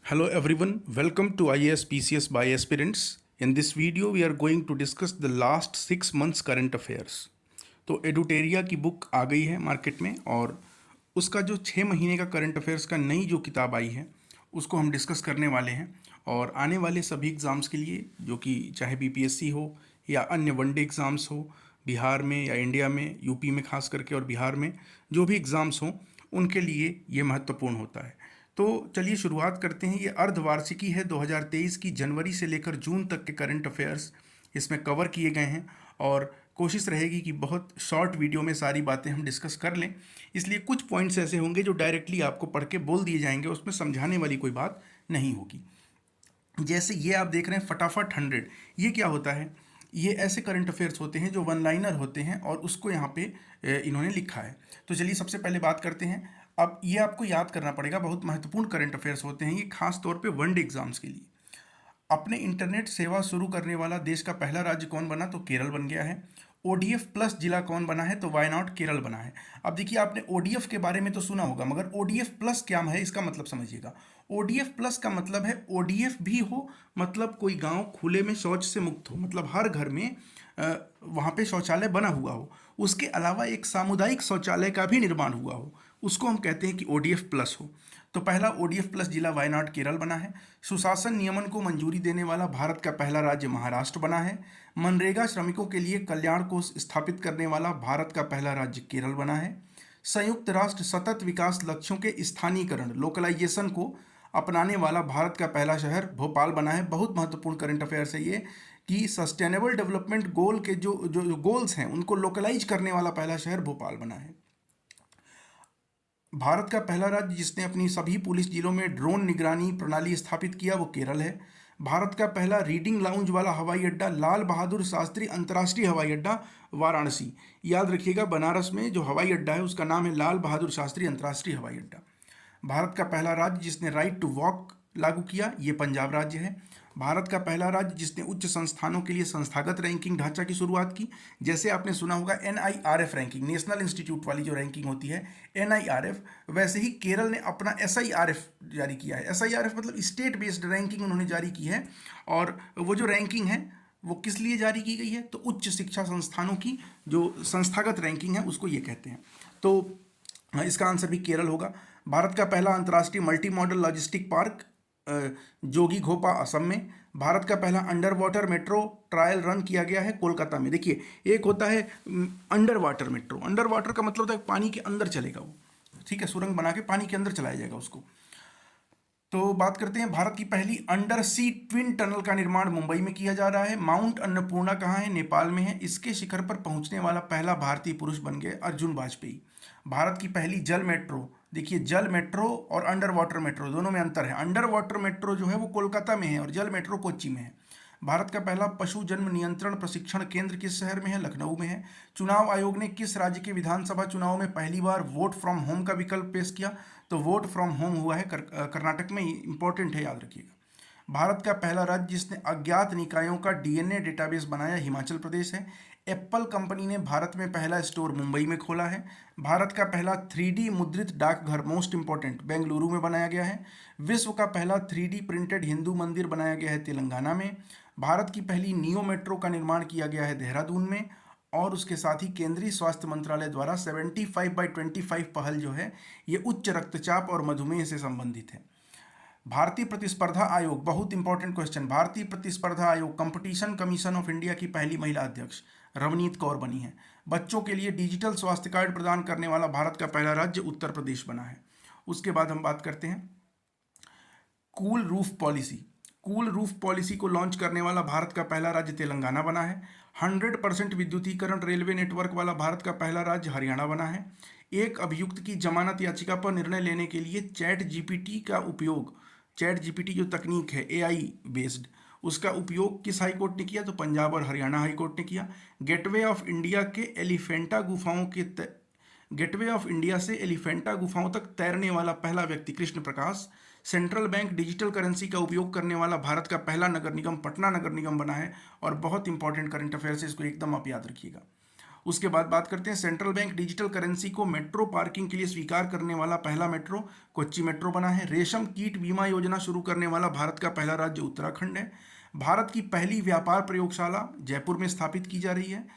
Hello everyone, welcome to IAS PCS by Aspirants. In this video, we are going to discuss the last 6 months current affairs. तो एडुटेरिया की book आ गई है market में और उसका जो 6 महीने का करंट अफेयर्स का नई जो किताब आई है उसको हम डिस्कस करने वाले हैं। और आने वाले सभी एग्ज़ाम्स के लिए जो कि चाहे बीपीएससी हो या अन्य वनडे एग्ज़ाम्स हो, बिहार में या इंडिया में, यूपी में खास करके और बिहार में जो भी एग्ज़ाम्स हों उनके लिए ये महत्वपूर्ण होता है। तो चलिए शुरुआत करते हैं। ये अर्धवार्षिकी है 2023 की, जनवरी से लेकर जून तक के करंट अफेयर्स इसमें कवर किए गए हैं और कोशिश रहेगी कि बहुत शॉर्ट वीडियो में सारी बातें हम डिस्कस कर लें। इसलिए कुछ पॉइंट्स ऐसे होंगे जो डायरेक्टली आपको पढ़ के बोल दिए जाएंगे, उसमें समझाने वाली कोई बात नहीं होगी। जैसे ये आप देख रहे हैं फटाफट 100, ये क्या होता है? ये ऐसे करंट अफेयर्स होते हैं जो वन लाइनर होते हैं और उसको यहाँ पे इन्होंने लिखा है। तो चलिए सबसे पहले बात करते हैं। अब ये आपको याद करना पड़ेगा, बहुत महत्वपूर्ण करंट अफेयर्स होते हैं ये, खास तौर पे वनडे एग्जाम्स के लिए। अपने इंटरनेट सेवा शुरू करने वाला देश का पहला राज्य कौन बना? तो केरल बन गया है। ओडीएफ प्लस जिला कौन बना है? तो वायनाड केरल बना है। अब देखिए, आपने ओडीएफ के बारे में तो सुना होगा, मगर ओडीएफ प्लस क्या है इसका मतलब समझिएगा। ओडीएफ प्लस का मतलब है ओडीएफ भी हो, मतलब कोई गांव खुले में शौच से मुक्त हो, मतलब हर घर में वहाँ पे शौचालय बना हुआ हो, उसके अलावा एक सामुदायिक शौचालय का भी निर्माण हुआ हो, उसको हम कहते हैं कि ओडीएफ प्लस हो। तो पहला ओडीएफ प्लस जिला वायनाड केरल बना है। सुशासन नियमन को मंजूरी देने वाला भारत का पहला राज्य महाराष्ट्र बना है। मनरेगा श्रमिकों के लिए कल्याण कोष स्थापित करने वाला भारत का पहला राज्य केरल बना है। संयुक्त राष्ट्र सतत विकास लक्ष्यों के स्थानीयकरण लोकलाइजेशन को अपनाने वाला भारत का पहला शहर भोपाल बना है। बहुत महत्वपूर्ण करंट अफेयर्स है ये कि सस्टेनेबल डेवलपमेंट गोल के जो जो गोल्स हैं उनको लोकलाइज करने वाला पहला शहर भोपाल बना है। भारत का पहला राज्य जिसने अपनी सभी पुलिस जिलों में ड्रोन निगरानी प्रणाली स्थापित किया वो केरल है। भारत का पहला रीडिंग लाउंज वाला हवाई अड्डा लाल बहादुर शास्त्री अंतर्राष्ट्रीय हवाई अड्डा वाराणसी। याद रखिएगा, बनारस में जो हवाई अड्डा है उसका नाम है लाल बहादुर शास्त्री अंतर्राष्ट्रीय हवाई अड्डा। भारत का पहला राज्य जिसने राइट टू वॉक लागू किया ये पंजाब राज्य है। भारत का पहला राज्य जिसने उच्च संस्थानों के लिए संस्थागत रैंकिंग ढांचा की शुरुआत की, जैसे आपने सुना होगा एनआईआरएफ रैंकिंग, नेशनल इंस्टीट्यूट वाली जो रैंकिंग होती है एनआईआरएफ, वैसे ही केरल ने अपना एसआईआरएफ जारी किया है। एसआईआरएफ मतलब स्टेट बेस्ड रैंकिंग उन्होंने जारी की है। और वो जो रैंकिंग है वो किस लिए जारी की गई है? तो उच्च शिक्षा संस्थानों की जो संस्थागत रैंकिंग है उसको ये कहते हैं। तो इसका आंसर भी केरल होगा। भारत का पहला अंतर्राष्ट्रीय मल्टी मॉडल लॉजिस्टिक पार्क जोगी घोपा असम में। भारत का पहला under water metro trial run किया गया है कोलकाता में। देखिए, एक होता है under water metro, under water का मतलब होता है पानी के अंदर चलेगा वो, ठीक है, सुरंग बना के पानी के अंदर चलाया जाएगा उसको। तो बात करते हैं, भारत की पहली अंडर सी ट्विन टनल का निर्माण मुंबई में किया जा रहा है। माउंट अन्नपूर्णा कहाँ है? नेपाल में है। इसके शिखर पर पहुंचने वाला पहला भारतीय पुरुष बन गए अर्जुन वाजपेयी। भारत की पहली जल मेट्रो, देखिए जल मेट्रो और अंडर वाटर मेट्रो दोनों में अंतर है। अंडर वाटर मेट्रो जो है वो कोलकाता में है और जल मेट्रो कोच्चि में है। भारत का पहला पशु जन्म नियंत्रण प्रशिक्षण केंद्र किस शहर में है? लखनऊ में है। चुनाव आयोग ने किस राज्य के विधानसभा चुनाव में पहली बार वोट फ्रॉम होम का विकल्प पेश किया? तो वोट फ्रॉम होम हुआ है कर्नाटक में, इंपॉर्टेंट है, याद रखिएगा। भारत का पहला राज्य जिसने अज्ञात निकायों का डीएनए डेटाबेस बनाया हिमाचल प्रदेश है। एप्पल कंपनी ने भारत में पहला स्टोर मुंबई में खोला है। भारत का पहला 3D मुद्रित डाकघर, मोस्ट इंपॉर्टेंट, बेंगलुरु में बनाया गया है। विश्व का पहला 3D प्रिंटेड हिंदू मंदिर बनाया गया है तेलंगाना में। भारत की पहली नियो मेट्रो का निर्माण किया गया है देहरादून में। और उसके साथ ही केंद्रीय स्वास्थ्य मंत्रालय द्वारा 75/25 पहल जो है ये उच्च रक्तचाप और मधुमेह से संबंधित है। भारतीय प्रतिस्पर्धा आयोग, बहुत इंपॉर्टेंट क्वेश्चन, भारतीय प्रतिस्पर्धा आयोग कंपटीशन कमीशन ऑफ इंडिया की पहली महिला अध्यक्ष रवनीत कौर बनी है। बच्चों के लिए डिजिटल स्वास्थ्य कार्ड प्रदान करने वाला भारत का पहला राज्य उत्तर प्रदेश बना है। उसके बाद हम बात करते हैं cool roof policy. Cool roof policy को लॉन्च करने वाला भारत का पहला राज्य तेलंगाना बना है। 100% विद्युतीकरण रेलवे नेटवर्क वाला भारत का पहला राज्य हरियाणा बना है। एक अभियुक्त की जमानत याचिका पर निर्णय लेने के लिए चैट जीपीटी का उपयोग, चैट जीपीटी जो तकनीक है एआई बेस्ड, उसका उपयोग किस हाई कोर्ट ने किया? तो पंजाब और हरियाणा हाई कोर्ट ने किया। गेटवे ऑफ इंडिया के एलिफेंटा गुफाओं के गेटवे ऑफ इंडिया से एलिफेंटा गुफाओं तक तैरने वाला पहला व्यक्ति Krishna Prakash. Central bank digital currency का उपयोग करने वाला भारत का पहला नगर निगम पटना नगर निगम बना है। और बहुत इंपॉर्टेंट करंट अफेयर्स है, इसको एकदम आप याद रखिएगा। उसके बाद बात करते हैं सेंट्रल बैंक डिजिटल करेंसी को मेट्रो पार्किंग के लिए स्वीकार करने वाला पहला मेट्रो कोच्चि मेट्रो बना है। रेशम कीट बीमा योजना शुरू करने वाला भारत का पहला राज्य उत्तराखंड है। भारत की पहली व्यापार प्रयोगशाला जयपुर में स्थापित की जा रही है।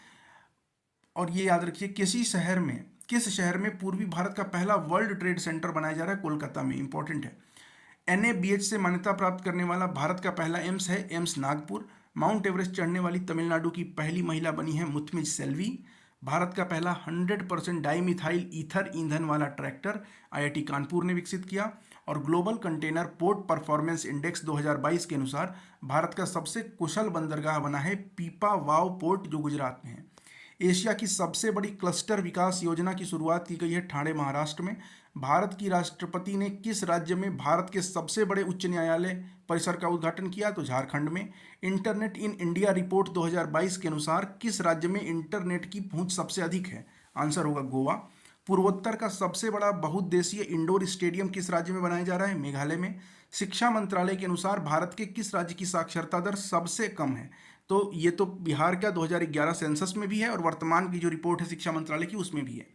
और ये याद रखिए किस शहर में पूर्वी भारत का पहला वर्ल्ड ट्रेड सेंटर बनाया जा रहा है, कोलकाता में, इंपॉर्टेंट है। NABH से मान्यता प्राप्त करने वाला भारत का पहला एम्स है एम्स नागपुर। माउंट एवरेस्ट चढ़ने वाली तमिलनाडु की पहली महिला बनी है मुथमिज सेल्वी। भारत का पहला 100% डाईमिथाइल ईथर ईंधन वाला ट्रैक्टर IIT कानपुर ने विकसित किया। और global container port performance index 2022 के अनुसार भारत का सबसे कुशल बंदरगाह बना है पीपा वाव पोर्ट, जो गुजरात में है। एशिया की सबसे बड़ी क्लस्टर विकास योजना की शुरुआत की गई है ठाणे, महाराष्ट्र में। भारत की राष्ट्रपति ने किस राज्य में भारत के सबसे बड़े उच्च न्यायालय परिसर का उद्घाटन किया, तो झारखंड में। इंटरनेट इन इंडिया रिपोर्ट 2022 के अनुसार किस राज्य में इंटरनेट की पहुंच सबसे अधिक है, आंसर होगा गोवा। पूर्वोत्तर का सबसे बड़ा बहुउद्देशीय इंडोर स्टेडियम किस राज्य में बनाया जा रहा है, मेघालय में। शिक्षा मंत्रालय के अनुसार भारत के किस राज्य की साक्षरता दर सबसे कम है, तो ये तो बिहार का 2011 सेंसस में भी है और वर्तमान की जो रिपोर्ट है शिक्षा मंत्रालय की उसमें भी है।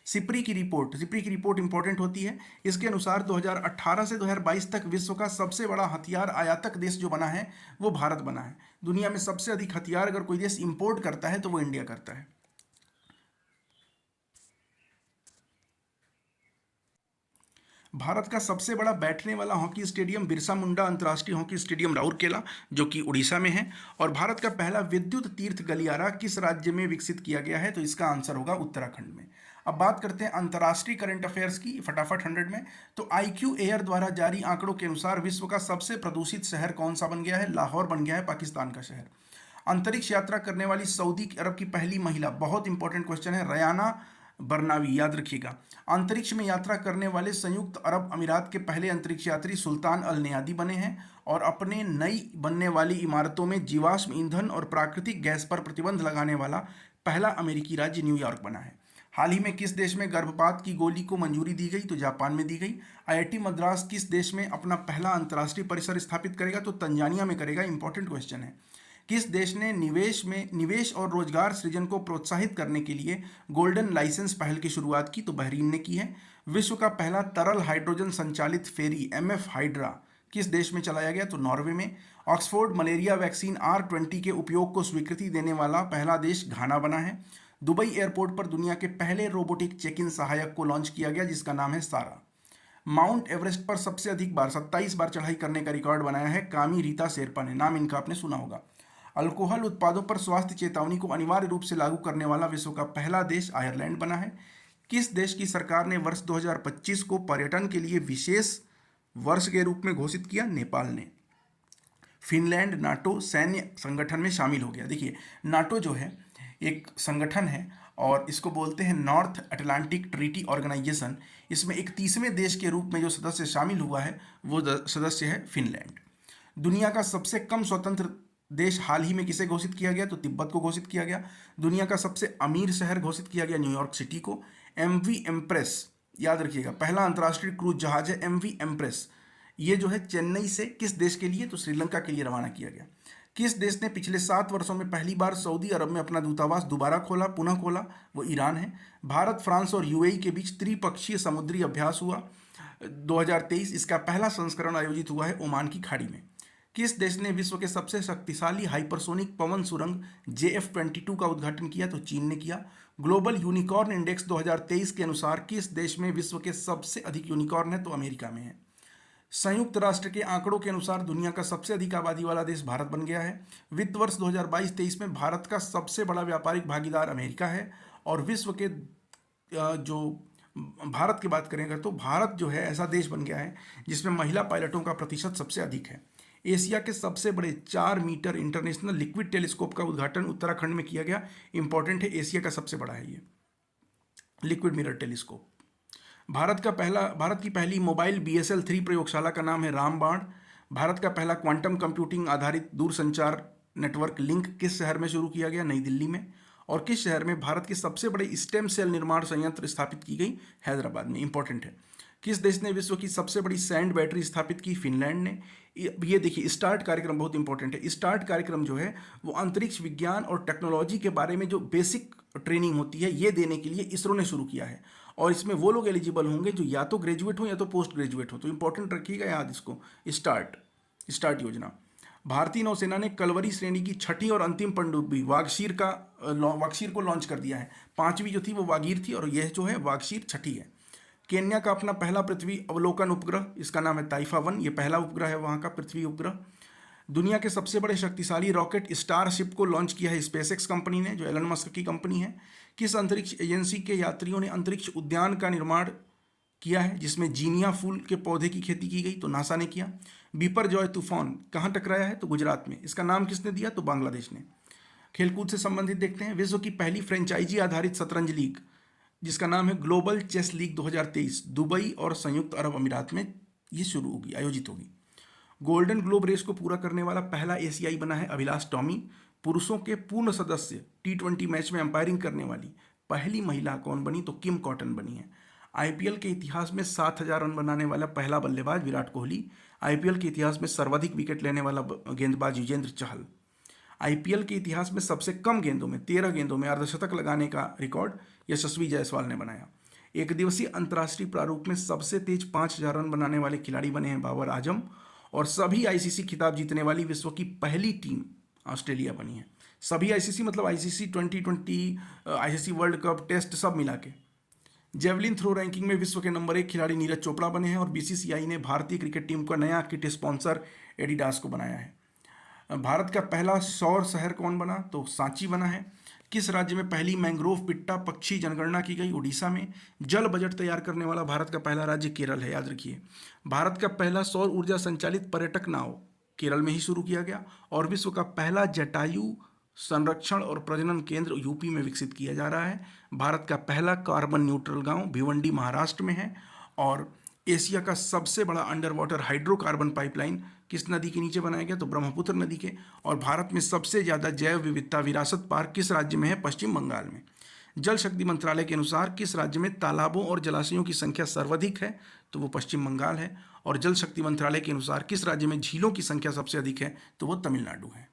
सिप्री की रिपोर्ट इंपॉर्टेंट होती है। इसके अनुसार 2018 से 2022 तक विश्व का सबसे बड़ा हथियार आयातक देश जो बना है वो भारत बना है। दुनिया में सबसे अधिक हथियार अगर कोई देश इंपोर्ट करता है तो वो इंडिया करता है। भारत का सबसे बड़ा बैठने वाला हॉकी स्टेडियम बिरसा मुंडा अंतर्राष्ट्रीय हॉकी स्टेडियम राउरकेला, जो कि उड़ीसा में है। और भारत का पहला विद्युत तीर्थ गलियारा किस राज्य में विकसित किया गया है, तो इसका आंसर होगा उत्तराखंड में। अब बात करते हैं अंतर्राष्ट्रीय करंट अफेयर्स की फटाफट 100 में। तो IQ एयर द्वारा जारी आंकड़ों के अनुसार विश्व का सबसे प्रदूषित शहर कौन सा बन गया है, लाहौर बन गया है, पाकिस्तान का शहर। अंतरिक्ष यात्रा करने वाली सऊदी अरब की पहली महिला, बहुत इंपॉर्टेंट क्वेश्चन है, रयाना बरनावी, याद रखिएगा। अंतरिक्ष में यात्रा करने वाले संयुक्त अरब अमीरात के पहले अंतरिक्ष यात्री सुल्तान अल नयादी बने हैं। और अपने नई बनने वाली इमारतों में जीवाश्म ईंधन और प्राकृतिक गैस पर प्रतिबंध लगाने वाला पहला अमेरिकी राज्य न्यूयॉर्क बना है। हाल ही में किस देश में गर्भपात की गोली को मंजूरी दी गई, तो जापान में दी गई। IIT मद्रास किस देश में अपना पहला अंतर्राष्ट्रीय परिसर स्थापित करेगा, तो तंजानिया में करेगा, इंपॉर्टेंट क्वेश्चन है। किस देश ने निवेश और रोजगार सृजन को प्रोत्साहित करने के लिए गोल्डन लाइसेंस पहल की शुरुआत की, तो बहरीन ने की है। विश्व का पहला तरल हाइड्रोजन संचालित फेरी MF हाइड्रा किस देश में चलाया गया, तो नॉर्वे में। ऑक्सफोर्ड मलेरिया वैक्सीन R20 के उपयोग को स्वीकृति देने वाला पहला देश घाना बना है। दुबई एयरपोर्ट पर दुनिया के पहले रोबोटिक चेक इन सहायक को लॉन्च किया गया, जिसका नाम है सारा। माउंट एवरेस्ट पर सबसे अधिक बार 27 बार चढ़ाई करने का रिकॉर्ड बनाया है कामी रीता शेरपा ने, नाम इनका आपने सुना होगा। अल्कोहल उत्पादों पर स्वास्थ्य चेतावनी को अनिवार्य रूप से लागू करने वाला विश्व का पहला देश आयरलैंड बना है। किस देश की सरकार ने वर्ष 2025 को पर्यटन के लिए विशेष वर्ष के रूप में घोषित किया, नेपाल ने। फिनलैंड नाटो सैन्य संगठन में शामिल हो गया। देखिए, नाटो जो है एक संगठन है और इसको बोलते हैं नॉर्थ अटलांटिक ट्रीटी ऑर्गेनाइजेशन। इसमें एक 30वें देश के रूप में जो सदस्य शामिल हुआ है वो सदस्य है फिनलैंड। दुनिया का सबसे कम स्वतंत्र देश हाल ही में किसे घोषित किया गया, तो तिब्बत को घोषित किया गया। दुनिया का सबसे अमीर शहर घोषित किया गया न्यूयॉर्क सिटी को। MV एम्प्रेस, याद रखिएगा, पहला अंतर्राष्ट्रीय क्रूज जहाज है MV एम्प्रेस। ये जो है चेन्नई से किस देश के लिए, तो श्रीलंका के लिए रवाना किया गया। किस देश ने पिछले 7 वर्षों में पहली बार सऊदी अरब में अपना दूतावास दोबारा पुनः खोला, वो ईरान है। भारत, फ्रांस और UAE के बीच त्रिपक्षीय समुद्री अभ्यास हुआ 2023। इसका पहला संस्करण आयोजित हुआ है ओमान की खाड़ी में। किस देश ने विश्व के सबसे शक्तिशाली हाइपरसोनिक पवन सुरंग JF-22 का उद्घाटन किया, तो चीन ने किया। ग्लोबल यूनिकॉर्न इंडेक्स 2023 के अनुसार किस देश में विश्व के सबसे अधिक यूनिकॉर्न है, तो अमेरिका में है। संयुक्त राष्ट्र के आंकड़ों के अनुसार दुनिया का सबसे अधिक आबादी वाला देश भारत बन गया है। वित्त वर्ष 2022-23 में भारत का सबसे बड़ा व्यापारिक भागीदार अमेरिका है। और विश्व के जो भारत की बात करेंगे तो भारत जो है ऐसा देश बन गया है जिसमें महिला पायलटों का प्रतिशत सबसे अधिक है। एशिया के सबसे बड़े 4 मीटर इंटरनेशनल लिक्विड टेलीस्कोप का उद्घाटन उत्तराखंड में किया गया, इंपॉर्टेंट है, एशिया का सबसे बड़ा है ये लिक्विड मिरर टेलीस्कोप। भारत की पहली मोबाइल BSL 3 प्रयोगशाला का नाम है रामबाण। भारत का पहला क्वांटम कंप्यूटिंग आधारित दूरसंचार नेटवर्क लिंक किस शहर में शुरू किया गया, नई दिल्ली में। और किस शहर में भारत के सबसे बड़े स्टेम सेल निर्माण संयंत्र स्थापित की गई, हैदराबाद में, इंपॉर्टेंट है। किस देश ने विश्व की सबसे बड़ी सैंड बैटरी स्थापित की, फिनलैंड ने। ये देखिए, स्टार्ट कार्यक्रम बहुत इंपॉर्टेंट है। स्टार्ट कार्यक्रम जो है वो अंतरिक्ष विज्ञान और टेक्नोलॉजी के बारे में जो बेसिक ट्रेनिंग होती है, ये देने के लिए इसरो ने शुरू किया है। और इसमें वो लोग एलिजिबल होंगे जो या तो ग्रेजुएट हो या तो पोस्ट ग्रेजुएट हो। तो इंपॉर्टेंट रखिएगा याद इसको। स्टार्ट योजना। भारतीय नौसेना ने कलवरी श्रेणी की छठी और अंतिम पनडुब्बी वागशीर को लॉन्च कर दिया है। 5वीं जो थी वो वागीर थी और यह जो है वागशीर छठी है। केन्या का अपना पहला पृथ्वी अवलोकन उपग्रह, इसका नाम है ताइफा 1, ये पहला उपग्रह है वहाँ का पृथ्वी उपग्रह। दुनिया के सबसे बड़े शक्तिशाली रॉकेट स्टारशिप को लॉन्च किया है स्पेसएक्स कंपनी ने, जो एलन मस्क की कंपनी है। किस अंतरिक्ष एजेंसी के यात्रियों ने अंतरिक्ष उद्यान का निर्माण किया है जिसमें जीनिया फूल के पौधे की खेती की गई? तो नासा ने किया। बिपरजॉय तूफान कहाँ टकराया है? तो गुजरात में। इसका नाम किसने दिया? तो बांग्लादेश ने। खेलकूद से संबंधित देखते हैं। विश्व की पहली फ्रेंचाइजी आधारित शतरंज लीग, जिसका नाम है ग्लोबल चेस लीग 2023, दुबई और संयुक्त अरब अमीरात में ये शुरू होगी, आयोजित होगी। गोल्डन ग्लोब रेस को पूरा करने वाला पहला एशियाई बना है अभिलाष टॉमी। पुरुषों के पूर्ण सदस्य T20 मैच में अंपायरिंग करने वाली पहली महिला कौन बनी? तो किम कॉटन बनी है। आईपीएल के इतिहास में 7,000 रन बनाने वाला पहला बल्लेबाज विराट कोहली। आईपीएल के इतिहास में सर्वाधिक विकेट लेने वाला गेंदबाज युजवेंद्र चहल। आईपीएल के इतिहास में सबसे कम गेंदों में 13 गेंदों में अर्धशतक लगाने का रिकॉर्ड यशस्वी जायसवाल ने बनाया। एक दिवसीय अंतर्राष्ट्रीय प्रारूप में सबसे तेज 5,000 रन बनाने वाले खिलाड़ी बने हैं बाबर आजम। और सभी आईसीसी खिताब जीतने वाली विश्व की पहली टीम ऑस्ट्रेलिया बनी है। सभी आईसीसी मतलब ICC 2020, ICC world cup, test सब मिला के। जेवलिन थ्रो रैंकिंग में विश्व के नंबर 1 खिलाड़ी नीरज चोपड़ा बने हैं। और बीसीसीआई ने भारतीय क्रिकेट टीम का नया किट स्पॉन्सर एडिडास को बनाया है। भारत का पहला सौर शहर कौन बना? तो सांची बना है। किस राज्य में पहली मैंग्रोव पिट्टा पक्षी जनगणना की गई? उड़ीसा में। जल बजट तैयार करने वाला भारत का पहला राज्य केरल है, याद रखिए। भारत का पहला सौर ऊर्जा संचालित पर्यटक नाव केरल में ही शुरू किया गया। और विश्व का पहला जटायु संरक्षण और प्रजनन केंद्र यूपी में विकसित किया जा रहा है। भारत का पहला कार्बन न्यूट्रल गांव भिवंडी महाराष्ट्र में है। और एशिया का सबसे बड़ा अंडर वाटर हाइड्रोकार्बन पाइपलाइन किस नदी के नीचे बनाया गया? तो ब्रह्मपुत्र नदी के। और भारत में सबसे ज़्यादा जैव विविधता विरासत पार्क किस राज्य में है? पश्चिम बंगाल में। जल शक्ति मंत्रालय के अनुसार किस राज्य में तालाबों और जलाशयों की संख्या सर्वाधिक है? तो वो पश्चिम बंगाल है। और जल शक्ति मंत्रालय के अनुसार किस राज्य में झीलों की संख्या सबसे अधिक है? तो वो तमिलनाडु है।